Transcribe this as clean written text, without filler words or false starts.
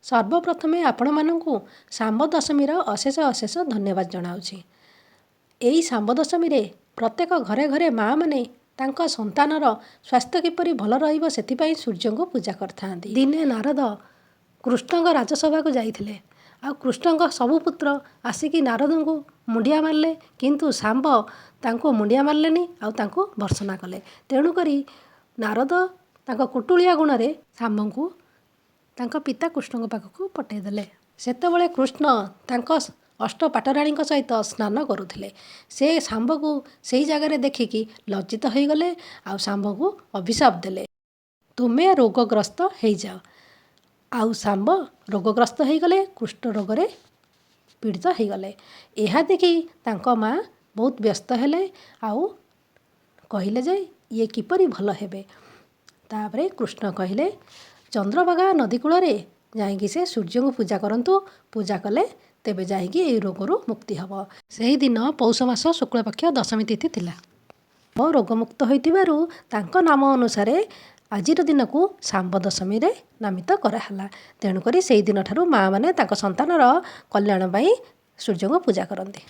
ସର୍ବପ୍ରଥମେ ଆପଣମାନଙ୍କୁ ଶାମ୍ବ ଦଶମୀର ଅଶେଷ ଅଶେଷ ଧନ୍ୟବାଦ ଜଣାଉଛି। ଏହି ଶାମ୍ବ ଦଶମୀରେ ପ୍ରତ୍ୟେକ ଘରେ ଘରେ ମାଆମାନେ ତାଙ୍କ ସନ୍ତାନର ସ୍ୱାସ୍ଥ୍ୟ କିପରି ଭଲ ରହିବ ସେଥିପାଇଁ ସୂର୍ଯ୍ୟଙ୍କୁ ପୂଜା କରିଥାନ୍ତି। ଦିନେ ନାରଦ କୃଷ୍ଣଙ୍କ ରାଜସଭାକୁ ଯାଇଥିଲେ। ଆଉ କୃଷ୍ଣଙ୍କ ସବୁ ପୁତ୍ର ଆସିକି ନାରଦଙ୍କୁ ମୁଣ୍ଡିଆ ମାରିଲେ, କିନ୍ତୁ ଶାମ୍ବ ତାଙ୍କୁ ମୁଣ୍ଡିଆ ମାରିଲେନି ଆଉ ତାଙ୍କୁ ଭର୍ତ୍ସନା କଲେ। ତେଣୁକରି ନାରଦ ତାଙ୍କ କୁଟୁଳିଆ ଗୁଣରେ ଶାମ୍ବଙ୍କୁ ତାଙ୍କ ପିତା କୃଷ୍ଣଙ୍କ ପାଖକୁ ପଠାଇଦେଲେ। ସେତେବେଳେ କୃଷ୍ଣ ତାଙ୍କ ଅଷ୍ଟ ପାଟରାଣୀଙ୍କ ସହିତ ସ୍ନାନ କରୁଥିଲେ। ସେ ଶାମ୍ବକୁ ସେଇ ଜାଗାରେ ଦେଖିକି ଲଜ୍ଜିତ ହୋଇଗଲେ ଆଉ ଶାମ୍ବକୁ ଅଭିଶାପ ଦେଲେ, ତୁମେ ରୋଗଗ୍ରସ୍ତ ହେଇଯାଅ। ଆଉ ଶାମ୍ବ ରୋଗଗ୍ରସ୍ତ ହୋଇଗଲେ, କୁଷ୍ଠ ରୋଗରେ ପୀଡ଼ିତ ହୋଇଗଲେ। ଏହା ଦେଖି ତାଙ୍କ ମାଆ ବହୁତ ବ୍ୟସ୍ତ ହେଲେ ଆଉ କହିଲେ ଯେ ଇଏ କିପରି ଭଲ ହେବେ। ତାପରେ କୃଷ୍ଣ କହିଲେ, ଚନ୍ଦ୍ରଭାଗା ନଦୀ କୂଳରେ ଯାଇକି ସେ ସୂର୍ଯ୍ୟଙ୍କୁ ପୂଜା କରନ୍ତୁ। ପୂଜା କଲେ ତେବେ ଯାଇକି ଏହି ରୋଗରୁ ମୁକ୍ତି ହେବ। ସେହିଦିନ ପୌଷ ମାସ ଶୁକ୍ଳପକ୍ଷ ଦଶମୀ ତିଥି ଥିଲା। ରୋଗମୁକ୍ତ ହୋଇଥିବାରୁ ତାଙ୍କ ନାମ ଅନୁସାରେ ଆଜିର ଦିନକୁ ଶାମ୍ବ ଦଶମୀରେ ନାମିତ କରାହେଲା। ତେଣୁକରି ସେହି ଦିନଠାରୁ ମାଆମାନେ ତାଙ୍କ ସନ୍ତାନର କଲ୍ୟାଣ ପାଇଁ ସୂର୍ଯ୍ୟଙ୍କୁ ପୂଜା କରନ୍ତି।